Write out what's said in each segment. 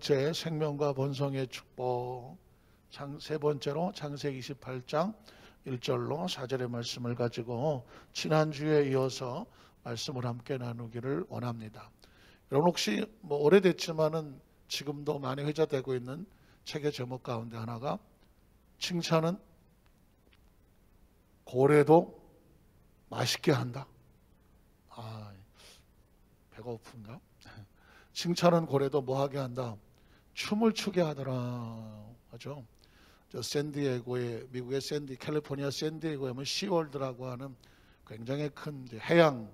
번째 생명과 번성의 축복, 세 번째로 창세기 28장 1절로 4절의 말씀을 가지고 지난주에 이어서 말씀을 함께 나누기를 원합니다. 여러분 혹시 오래됐지만은 지금도 많이 회자되고 있는 책의 제목 가운데 하나가 칭찬은 고래도 맛있게 한다. 배가 고픈가? 칭찬은 고래도 뭐하게 한다? 춤을 추게 하더라. 맞죠? 저 샌디에고에, 미국의 캘리포니아 샌디에고에 보면 시월드라고 하는 굉장히 큰 해양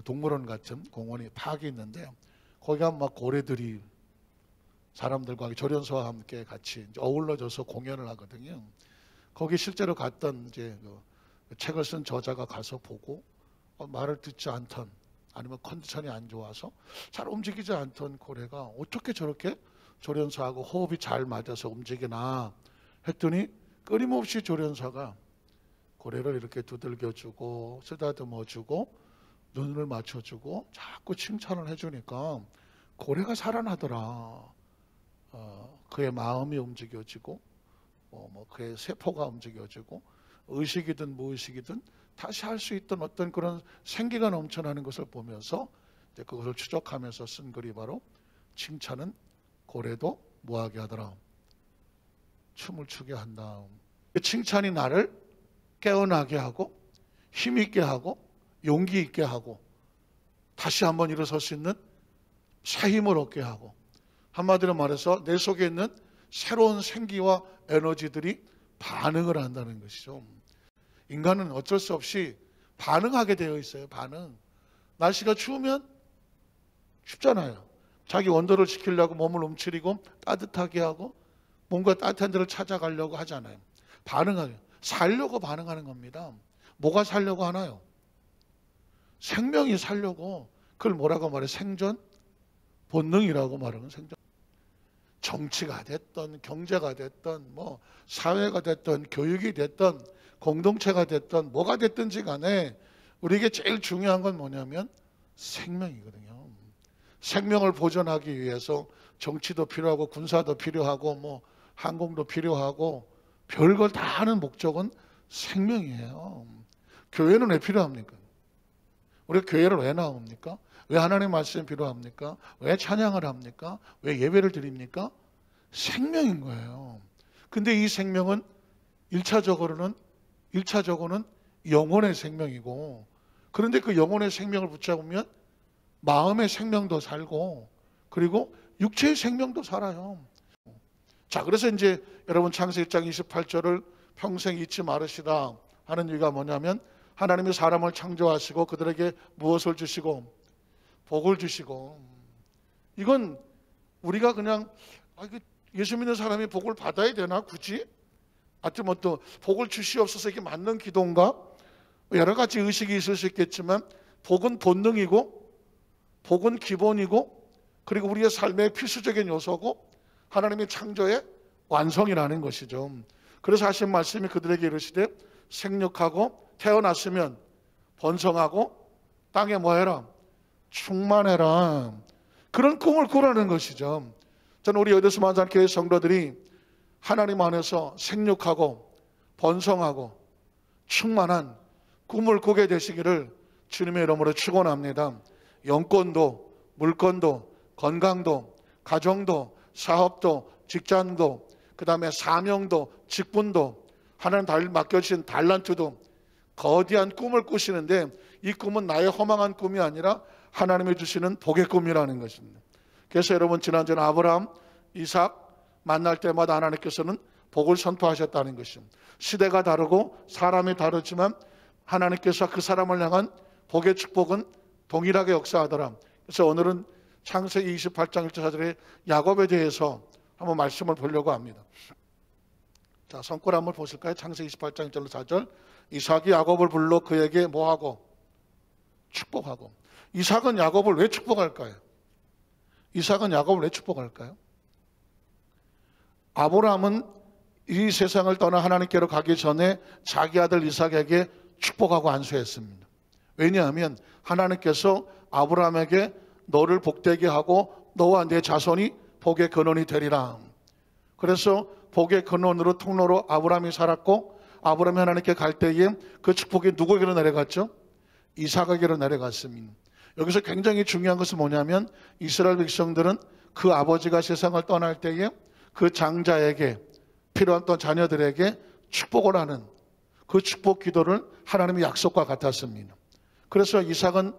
동물원 같은 공원이 파악이 있는데 거기 가면 막 고래들이 사람들과 조련소와 함께 같이 어울러져서 공연을 하거든요. 거기 실제로 갔던 그 책을 쓴 저자가 가서 보고 말을 듣지 않던, 아니면 컨디션이 안 좋아서 잘 움직이지 않던 고래가 어떻게 저렇게 조련사하고 호흡이 잘 맞아서 움직이나 했더니 끊임없이 조련사가 고래를 이렇게 두들겨주고 쓰다듬어주고 눈을 맞춰주고 자꾸 칭찬을 해주니까 고래가 살아나더라. 그의 마음이 움직여지고 그의 세포가 움직여지고 의식이든 무의식이든 다시 할 수 있던 어떤 그런 생기가 넘쳐나는 것을 보면서 이제 그것을 추적하면서 쓴 글이 바로 칭찬은 고래도 뭐하게 하더라? 춤을 추게 한다. 칭찬이 나를 깨어나게 하고 힘있게 하고 용기 있게 하고 다시 한번 일어설 수 있는 새 힘을 얻게 하고, 한마디로 말해서 내 속에 있는 새로운 생기와 에너지들이 반응을 한다는 것이죠. 인간은 어쩔 수 없이 반응하게 되어 있어요. 반응. 날씨가 추우면 춥잖아요. 자기 온도를 지키려고 몸을 움츠리고 따뜻하게 하고 뭔가 따뜻한 데를 찾아가려고 하잖아요. 반응하게. 살려고 반응하는 겁니다. 뭐가 살려고 하나요? 생명이 살려고. 그걸 뭐라고 말해? 생존 본능이라고 말하는 생존. 정치가 됐던 경제가 됐던 사회가 됐던 교육이 됐던 공동체가 됐던 뭐가 됐든지 간에 우리에게 제일 중요한 건 뭐냐면 생명이거든요. 생명을 보존하기 위해서 정치도 필요하고 군사도 필요하고 항공도 필요하고 별걸 다 하는 목적은 생명이에요. 교회는 왜 필요합니까? 우리가 교회를 왜 나옵니까? 왜 하나님의 말씀이 필요합니까? 왜 찬양을 합니까? 왜 예배를 드립니까? 생명인 거예요. 근데 이 생명은 1차적으로는 영혼의 생명이고, 그런데 그 영혼의 생명을 붙잡으면 마음의 생명도 살고 그리고 육체의 생명도 살아요. 자, 그래서 이제 여러분 창세기 1장 28절을 평생 잊지 말으시라 하는 이유가 뭐냐면, 하나님이 사람을 창조하시고 그들에게 무엇을 주시고 복을 주시고, 이건 우리가 그냥 예수 믿는 사람이 복을 받아야 되나 굳이? 하여튼 또 복을 주시옵소서 이게 맞는 기도인가? 여러 가지 의식이 있을 수 있겠지만 복은 본능이고 복은 기본이고 그리고 우리의 삶의 필수적인 요소고 하나님의 창조의 완성이라는 것이죠. 그래서 하신 말씀이 그들에게 이르시되 생육하고 태어났으면 번성하고 땅에 뭐해라? 충만해라. 그런 꿈을 꾸라는 것이죠. 저는 우리 여대수 만상교회 성도들이 하나님 안에서 생육하고 번성하고 충만한 꿈을 꾸게 되시기를 주님의 이름으로 축원합니다. 영권도 물권도 건강도 가정도 사업도 직장도 그 다음에 사명도 직분도 하나님 맡겨주신 달란트도 거대한 꿈을 꾸시는데 이 꿈은 나의 허망한 꿈이 아니라 하나님이 주시는 복의 꿈이라는 것입니다. 그래서 여러분 지난주에 아브라함, 이삭 만날 때마다 하나님께서는 복을 선포하셨다는 것입니다. 시대가 다르고 사람이 다르지만 하나님께서 그 사람을 향한 복의 축복은 동일하게 역사하더라. 그래서 오늘은 창세기 28장 1절 4절의 야곱에 대해서 한번 말씀을 보려고 합니다. 자, 성과 한번 보실까요? 창세기 28장 1절 4절. 이삭이 야곱을 불러 그에게 뭐하고? 축복하고. 이삭은 야곱을 왜 축복할까요? 이삭은 야곱을 왜 축복할까요? 아브라함은 이 세상을 떠나 하나님께로 가기 전에 자기 아들 이삭에게 축복하고 안수했습니다. 왜냐하면 하나님께서 아브라함에게 너를 복되게 하고 너와 내 자손이 복의 근원이 되리라. 그래서 복의 근원으로 통로로 아브라함이 살았고, 아브라함이 하나님께 갈 때에 그 축복이 누구에게로 내려갔죠? 이삭에게로 내려갔습니다. 여기서 굉장히 중요한 것은 뭐냐면, 이스라엘 백성들은 그 아버지가 세상을 떠날 때에 그 장자에게, 필요한 또 자녀들에게 축복을 하는 그 축복 기도를 하나님의 약속과 같았습니다. 그래서 이삭은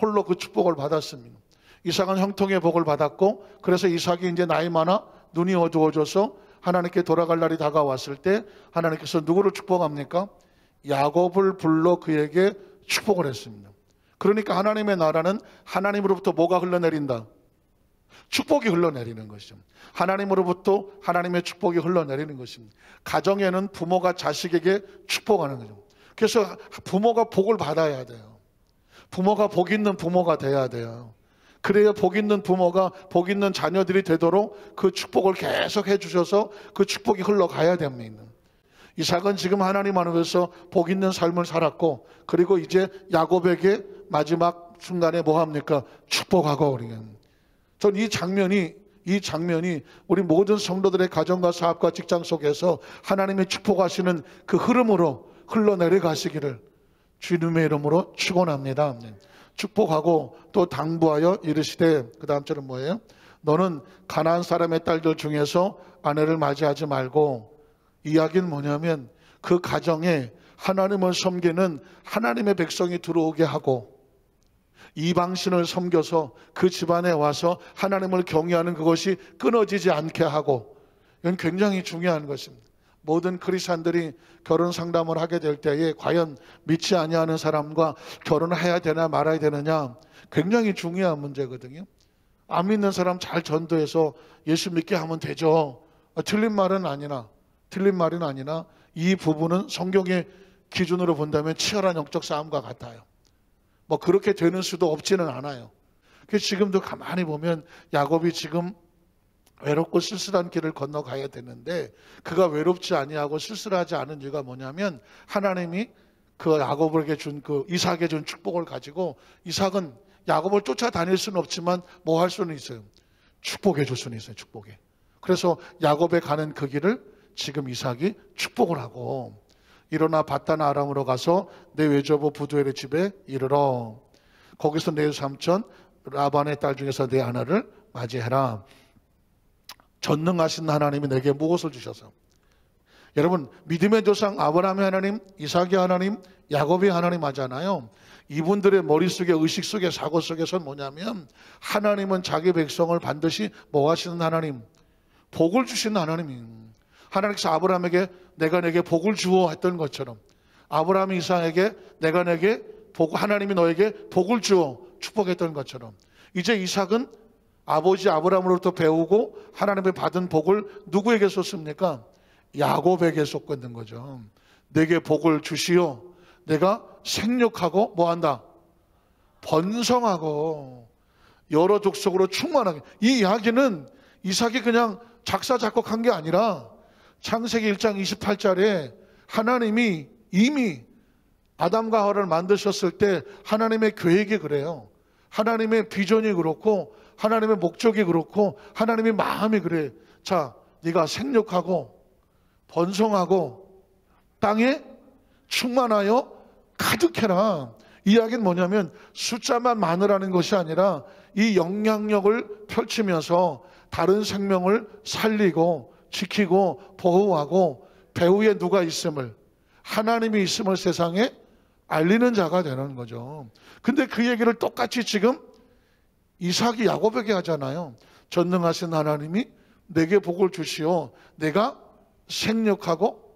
홀로 그 축복을 받았습니다. 이삭은 형통의 복을 받았고, 그래서 이삭이 이제 나이 많아 눈이 어두워져서 하나님께 돌아갈 날이 다가왔을 때 하나님께서 누구를 축복합니까? 야곱을 불러 그에게 축복을 했습니다. 그러니까 하나님의 나라는 하나님으로부터 뭐가 흘러내린다? 축복이 흘러내리는 것이죠. 하나님으로부터 하나님의 축복이 흘러내리는 것입니다. 가정에는 부모가 자식에게 축복하는 거죠. 그래서 부모가 복을 받아야 돼요. 부모가 복 있는 부모가 돼야 돼요. 그래야 복 있는 부모가 복 있는 자녀들이 되도록 그 축복을 계속 해주셔서 그 축복이 흘러가야 됩니다. 이삭은 지금 하나님 안에서 복 있는 삶을 살았고, 그리고 이제 야곱에게 마지막 순간에 뭐 합니까? 축복하고. 전 이 장면이 우리 모든 성도들의 가정과 사업과 직장 속에서 하나님의 축복하시는 그 흐름으로 흘러내려가시기를 주님의 이름으로 축원합니다. 축복하고 또 당부하여 이르시되, 그 다음 절은 뭐예요? 너는 가나안 사람의 딸들 중에서 아내를 맞이하지 말고. 이야기는 뭐냐면, 그 가정에 하나님을 섬기는 하나님의 백성이 들어오게 하고, 이방신을 섬겨서 그 집안에 와서 하나님을 경외하는 그것이 끊어지지 않게 하고. 이건 굉장히 중요한 것입니다. 모든 크리스찬들이 결혼 상담을 하게 될 때에 과연 믿지 아니하는 사람과 결혼을 해야 되나 말아야 되느냐, 굉장히 중요한 문제거든요. 안 믿는 사람 잘 전도해서 예수 믿게 하면 되죠. 틀린 말은 아니나 이 부분은 성경의 기준으로 본다면 치열한 영적 싸움과 같아요. 뭐 그렇게 되는 수도 없지는 않아요. 그래서 지금도 가만히 보면 야곱이 지금 외롭고 쓸쓸한 길을 건너가야 되는데, 그가 외롭지 아니하고 쓸쓸하지 않은 이유가 뭐냐면, 하나님이 그 야곱에게 준 그 이삭에게 준 축복을 가지고, 이삭은 야곱을 쫓아다닐 수는 없지만 뭐 할 수는 있어요? 축복해 줄 수는 있어요. 축복해. 그래서 야곱에 가는 그 길을 지금 이삭이 축복을 하고, 일어나 밧단 아람으로 가서 내 외조부 부두엘의 집에 이르러 거기서 내 삼촌 라반의 딸 중에서 내 하나를 맞이해라. 전능하신 하나님이 내게 무엇을 주셔서. 여러분, 믿음의 조상 아브라함의 하나님, 이삭의 하나님, 야곱의 하나님 하잖아요. 이분들의 머릿속에, 의식 속에, 사고 속에서는 뭐냐면, 하나님은 자기 백성을 반드시 뭐 하시는 하나님? 복을 주시는 하나님입니다. 하나님께서 아브라함에게 내가 내게 복을 주어 했던 것처럼, 아브라함이 이삭에게 내가 내게 복, 하나님이 너에게 복을 주어 축복했던 것처럼, 이제 이삭은 아버지 아브라함으로부터 배우고 하나님의 받은 복을 누구에게 쏟습니까? 야곱에게 쏟고 있는 거죠. 내게 복을 주시오. 내가 생육하고 뭐한다? 번성하고 여러 족속으로 충만하게. 이 이야기는 이삭이 그냥 작사 작곡한 게 아니라 창세기 1장 28절에 하나님이 이미 아담과 하와를 만드셨을 때 하나님의 계획이 그래요. 하나님의 비전이 그렇고 하나님의 목적이 그렇고 하나님의 마음이 그래. 자, 네가 생육하고 번성하고 땅에 충만하여 가득해라. 이 이야기는 뭐냐면 숫자만 많으라는 것이 아니라 이 영향력을 펼치면서 다른 생명을 살리고 지키고 보호하고 배후에 누가 있음을, 하나님이 있음을 세상에 알리는 자가 되는 거죠. 근데 그 얘기를 똑같이 지금 이삭이 야곱에게 하잖아요. 전능하신 하나님이 내게 복을 주시오. 내가 생육하고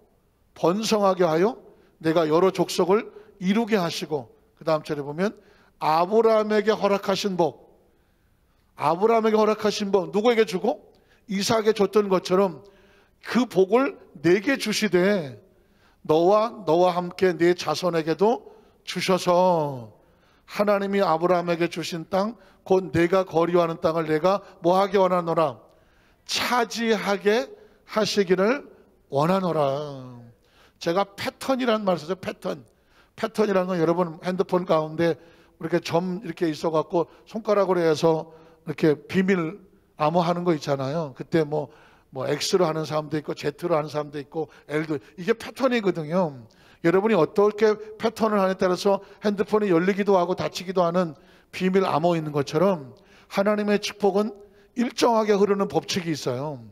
번성하게 하여 내가 여러 족속을 이루게 하시고, 그 다음 절에 보면 아브라함에게 허락하신 복, 아브라함에게 허락하신 복 누구에게 주고? 이삭에게 줬던 것처럼 그 복을 내게 주시되 너와 함께 네 자손에게도 주셔서 하나님이 아브라함에게 주신 땅, 곧 내가 거류하는 땅을 내가 뭐하게 원하노라? 차지하게 하시기를 원하노라. 제가 패턴이라는 말을 써서 패턴이라는 건 여러분 핸드폰 가운데 이렇게 점 이렇게 있어갖고 손가락으로 해서 이렇게 비밀 암호하는 거 있잖아요. 그때 뭐 X로 하는 사람도 있고 Z로 하는 사람도 있고 L도, 이게 패턴이거든요. 여러분이 어떻게 패턴을 하느냐에 따라서 핸드폰이 열리기도 하고 닫히기도 하는 비밀 암호 있는 것처럼 하나님의 축복은 일정하게 흐르는 법칙이 있어요.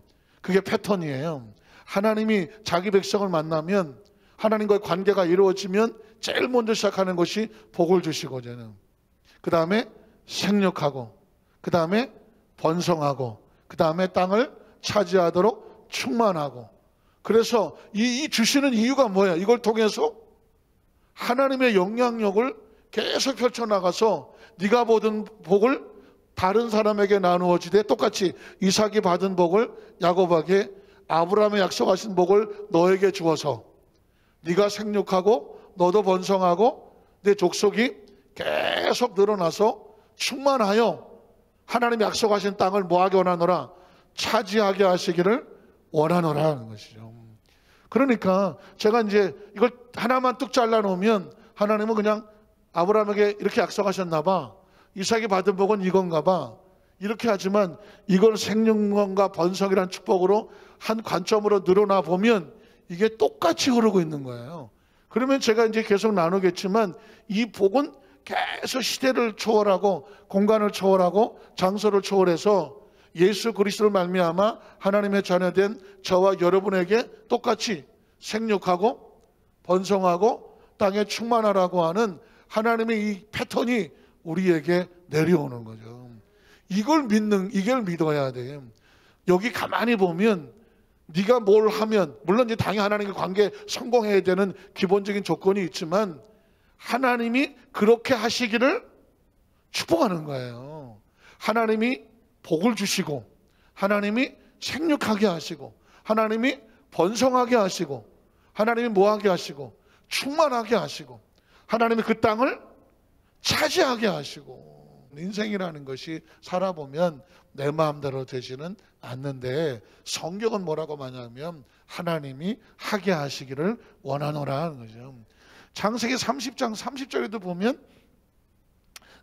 그게 패턴이에요. 하나님이 자기 백성을 만나면, 하나님과의 관계가 이루어지면 제일 먼저 시작하는 것이 복을 주시거든요. 그 다음에 생육하고, 그 다음에 번성하고, 그 다음에 땅을 차지하도록 충만하고. 그래서 이 주시는 이유가 뭐야? 이걸 통해서 하나님의 영향력을 계속 펼쳐나가서 네가 받은 복을 다른 사람에게 나누어지되, 똑같이 이삭이 받은 복을 야곱에게, 아브라함의 약속하신 복을 너에게 주어서 네가 생육하고 너도 번성하고 내 족속이 계속 늘어나서 충만하여 하나님이 약속하신 땅을 뭐하게 원하노라? 차지하게 하시기를 원하노라 하는 것이죠. 그러니까 제가 이제 이걸 하나만 뚝 잘라놓으면 하나님은 그냥 아브라함에게 이렇게 약속하셨나 봐, 이삭이 받은 복은 이건가 봐, 이렇게 하지만 이걸 생육과 번성이라는 축복으로 한 관점으로 늘어나 보면 이게 똑같이 흐르고 있는 거예요. 그러면 제가 이제 계속 나누겠지만 이 복은 계속 시대를 초월하고 공간을 초월하고 장소를 초월해서 예수 그리스도를 말미암아 하나님의 자녀된 저와 여러분에게 똑같이 생육하고 번성하고 땅에 충만하라고 하는 하나님의 이 패턴이 우리에게 내려오는 거죠. 이걸 믿어야 돼. 여기 가만히 보면 네가 뭘 하면, 물론 이제 당연히 하나님과 관계 성공해야 되는 기본적인 조건이 있지만 하나님이 그렇게 하시기를 축복하는 거예요. 하나님이 복을 주시고, 하나님이 생육하게 하시고, 하나님이 번성하게 하시고, 하나님이 뭐하게 하시고, 충만하게 하시고, 하나님이 그 땅을 차지하게 하시고. 인생이라는 것이 살아보면 내 마음대로 되지는 않는데, 성경은 뭐라고 말하냐면 하나님이 하게 하시기를 원하노라 하는 거죠. 창세기 30장 30절에도 보면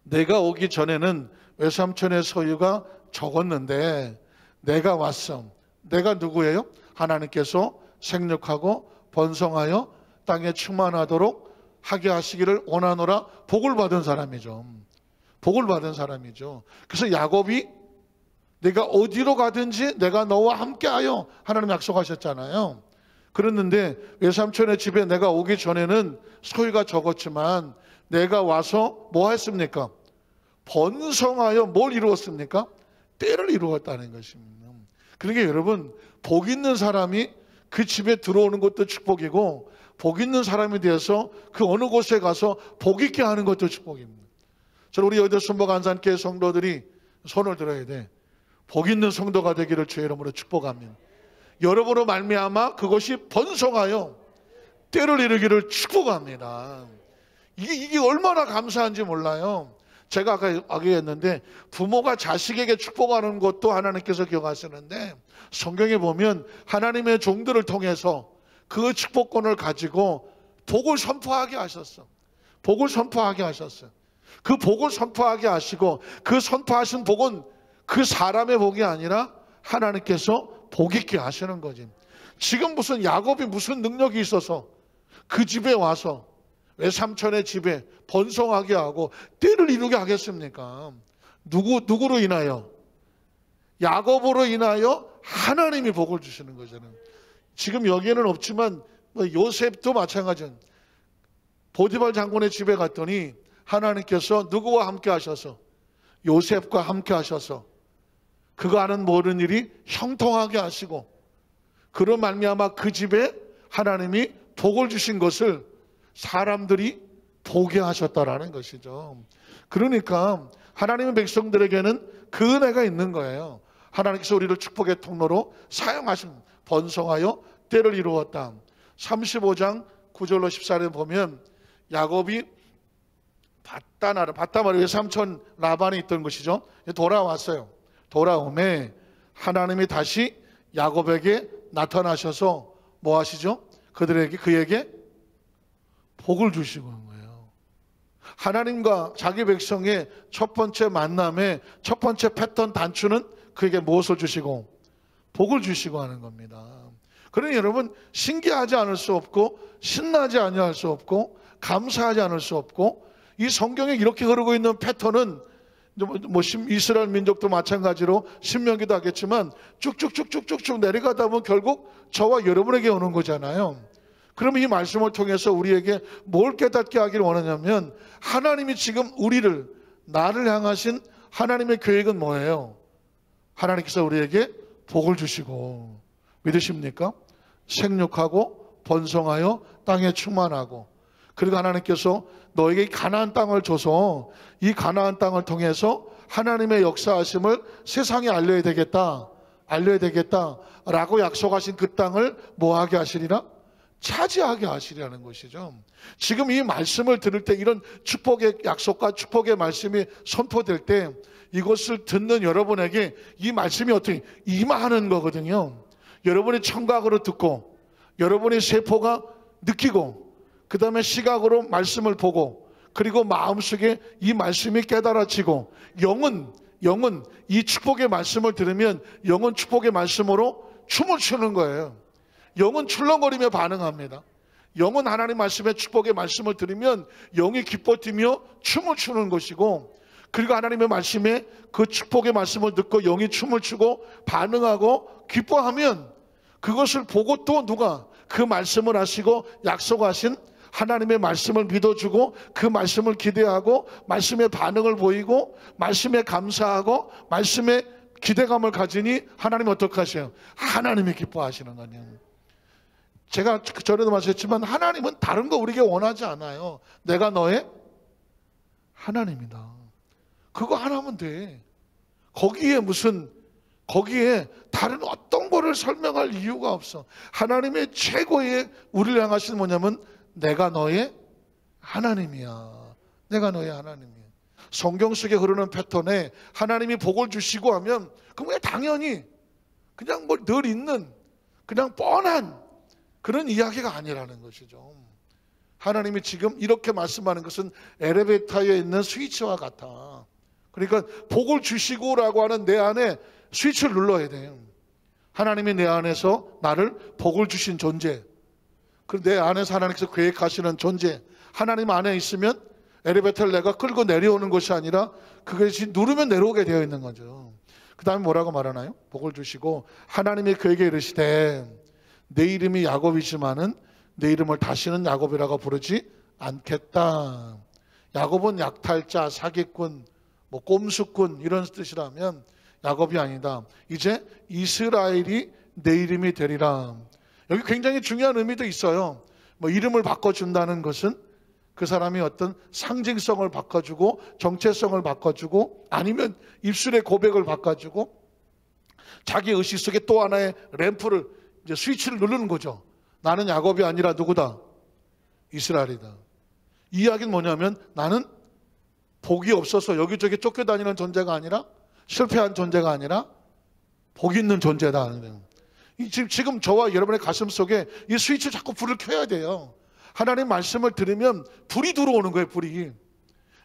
내가 오기 전에는 외삼촌의 소유가 적었는데 내가 왔어. 내가 누구예요? 하나님께서 생육하고 번성하여 땅에 충만하도록 하게 하시기를 원하노라. 복을 받은 사람이죠. 복을 받은 사람이죠. 그래서 야곱이 내가 어디로 가든지 내가 너와 함께하여 하나님 약속하셨잖아요. 그랬는데 외삼촌의 집에 내가 오기 전에는 소유가 적었지만 내가 와서 뭐 했습니까? 번성하여 뭘 이루었습니까? 때를 이루었다는 것입니다. 그러니까 여러분, 복 있는 사람이 그 집에 들어오는 것도 축복이고, 복 있는 사람이 되어서 그 어느 곳에 가서 복 있게 하는 것도 축복입니다. 저는 우리 여의도 순복 안산교회 성도들이 손을 들어야 돼. 복 있는 성도가 되기를 주의 이름으로 축복합니다. 여러분으로 말미암아 그것이 번성하여 때를 이루기를 축복합니다. 이게 얼마나 감사한지 몰라요. 제가 아까 얘기했는데 부모가 자식에게 축복하는 것도 하나님께서 기억하시는데, 성경에 보면 하나님의 종들을 통해서 그 축복권을 가지고 복을 선포하게 하셨어. 복을 선포하게 하셨어요. 그 복을 선포하게 하시고, 그 선포하신 복은 그 사람의 복이 아니라 하나님께서 복 있게 하시는 거지. 지금 무슨 야곱이 무슨 능력이 있어서 그 집에 와서 외삼촌의 집에 번성하게 하고 때를 이루게 하겠습니까? 누구로 인하여? 야곱으로 인하여 하나님이 복을 주시는 거잖아요. 지금 여기에는 없지만 요셉도 마찬가지예요. 보디발 장군의 집에 갔더니 하나님께서 누구와 함께 하셔서? 요셉과 함께 하셔서 그가 하는 모든 일이 형통하게 하시고, 그런 말미암아 그 집에 하나님이 복을 주신 것을 사람들이 보게 하셨다라는 것이죠. 그러니까 하나님의 백성들에게는 그 은혜가 있는 거예요. 하나님께서 우리를 축복의 통로로 사용하신, 번성하여 때를 이루었다. 35장 9절로 14절에 보면 야곱이 바다마리 외삼촌 라반이 있던 것이죠. 돌아왔어요. 돌아오매 하나님이 다시 야곱에게 나타나셔서 뭐 하시죠? 그에게 복을 주시고 한 거예요. 하나님과 자기 백성의 첫 번째 만남의 첫 번째 패턴 단추는 그에게 무엇을 주시고? 복을 주시고 하는 겁니다. 그러니 여러분, 신기하지 않을 수 없고 신나지 아니할 수 없고 감사하지 않을 수 없고, 이 성경에 이렇게 흐르고 있는 패턴은 이스라엘 민족도 마찬가지로 신명기도 하겠지만 쭉쭉쭉쭉쭉 내려가다 보면 결국 저와 여러분에게 오는 거잖아요. 그러면 이 말씀을 통해서 우리에게 뭘 깨닫게 하기를 원하냐면, 하나님이 지금 나를 향하신 하나님의 계획은 뭐예요? 하나님께서 우리에게 복을 주시고, 믿으십니까? 생육하고 번성하여 땅에 충만하고, 그리고 하나님께서 너에게 가나안 땅을 줘서 이 가나안 땅을 통해서 하나님의 역사하심을 세상에 알려야 되겠다라고 약속하신 그 땅을 뭐하게 하시리라? 차지하게 하시리라는 것이죠. 지금 이 말씀을 들을 때, 이런 축복의 약속과 축복의 말씀이 선포될 때 이것을 듣는 여러분에게 이 말씀이 어떻게 임하는 거거든요. 여러분이 청각으로 듣고, 여러분의 세포가 느끼고, 그 다음에 시각으로 말씀을 보고, 그리고 마음속에 이 말씀이 깨달아지고, 영은 이 축복의 말씀을 들으면 영은 축복의 말씀으로 춤을 추는 거예요. 영은 출렁거리며 반응합니다. 영은 하나님 말씀의 축복의 말씀을 들으면 영이 기뻐 뛰며 춤을 추는 것이고, 그리고 하나님의 말씀에 그 축복의 말씀을 듣고 영이 춤을 추고 반응하고 기뻐하면, 그것을 보고 또 누가 그 말씀을 하시고 약속하신 하나님의 말씀을 믿어주고 그 말씀을 기대하고 말씀의 반응을 보이고 말씀에 감사하고 말씀에 기대감을 가지니 하나님은 어떻게 하세요? 하나님이 기뻐하시는 거예요. 제가 전에도 말씀했지만 하나님은 다른 거 우리에게 원하지 않아요. 내가 너의 하나님이다. 그거 하나면 돼. 거기에 다른 어떤 거를 설명할 이유가 없어. 하나님의 최고의 우리를 향하시는 뭐냐면, 내가 너의 하나님이야. 내가 너의 하나님이야. 성경 속에 흐르는 패턴에 하나님이 복을 주시고 하면 그게 당연히 그냥 뭐 늘 있는 그냥 뻔한 그런 이야기가 아니라는 것이죠. 하나님이 지금 이렇게 말씀하는 것은 엘리베이터에 있는 스위치와 같아. 그러니까 복을 주시고라고 하는 내 안에 스위치를 눌러야 돼요. 하나님이 내 안에서 나를 복을 주신 존재, 그리고 내 안에서 하나님께서 계획하시는 존재, 하나님 안에 있으면 엘리베이터를 내가 끌고 내려오는 것이 아니라 그것이 누르면 내려오게 되어 있는 거죠. 그 다음에 뭐라고 말하나요? 복을 주시고 하나님이 그에게 이르시되, 내 이름이 야곱이지만은 내 이름을 다시는 야곱이라고 부르지 않겠다. 야곱은 약탈자, 사기꾼, 꼼수꾼 이런 뜻이라면 야곱이 아니다. 이제 이스라엘이 내 이름이 되리라. 여기 굉장히 중요한 의미도 있어요. 이름을 바꿔준다는 것은 그 사람이 어떤 상징성을 바꿔주고 정체성을 바꿔주고, 아니면 입술의 고백을 바꿔주고, 자기 의식 속에 또 하나의 램프를, 이제 스위치를 누르는 거죠. 나는 야곱이 아니라 누구다? 이스라엘이다. 이 이야기는 뭐냐면, 나는 복이 없어서 여기저기 쫓겨다니는 존재가 아니라, 실패한 존재가 아니라 복 있는 존재다. 지금 저와 여러분의 가슴 속에 이 스위치 자꾸 불을 켜야 돼요. 하나님 말씀을 들으면 불이 들어오는 거예요. 불이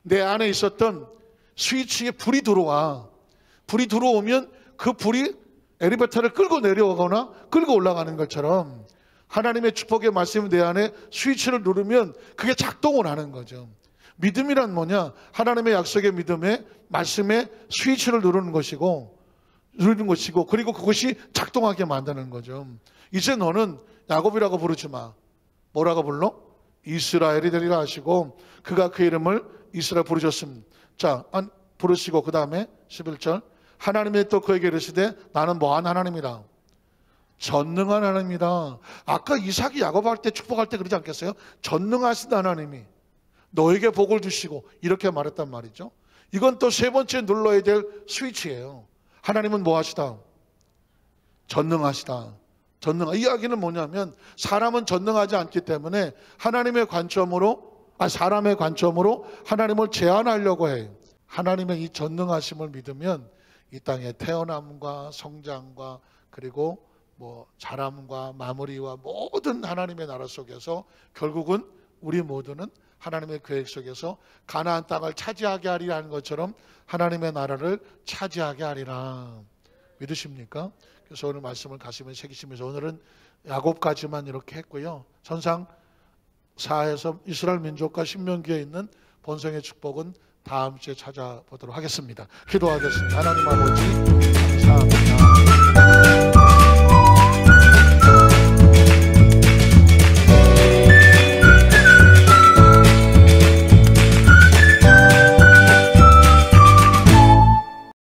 내 안에 있었던 스위치에 불이 들어와. 불이 들어오면 그 불이 엘리베이터를 끌고 내려오거나 끌고 올라가는 것처럼, 하나님의 축복의 말씀이 내 안에 스위치를 누르면 그게 작동을 하는 거죠. 믿음이란 뭐냐? 하나님의 약속의 믿음에 말씀에 스위치를 누르는 것이고, 그리고 그것이 작동하게 만드는 거죠. 이제 너는 야곱이라고 부르지 마. 뭐라고 불러? 이스라엘이 되리라 하시고, 그가 그 이름을 이스라엘 부르셨습니다. 자, 부르시고 그 다음에 11절, 하나님이 또 그에게 이르시되, 나는 뭐한 하나님이라? 전능한 하나님이다. 아까 이삭이 야곱할 때 축복할 때 그러지 않겠어요? 전능하신 하나님이 너에게 복을 주시고 이렇게 말했단 말이죠. 이건 또 세 번째 눌러야 될 스위치예요. 하나님은 뭐 하시다? 전능하시다. 이 이야기는 뭐냐면, 사람은 전능하지 않기 때문에 사람의 관점으로 하나님을 제한하려고 해요. 하나님의 이 전능하심을 믿으면 이 땅의 태어남과 성장과 그리고 자람과 마무리와 모든 하나님의 나라 속에서 결국은 우리 모두는 하나님의 계획 속에서 가나안 땅을 차지하게 하리라 하는 것처럼 하나님의 나라를 차지하게 하리라. 믿으십니까? 그래서 오늘 말씀을 가슴에 새기시면서 오늘은 야곱까지만 이렇게 했고요. 선상 4에서 이스라엘 민족과 신명기에 있는 본성의 축복은 다음 주에 찾아보도록 하겠습니다. 기도하겠습니다. 하나님 아버지 감사합니다.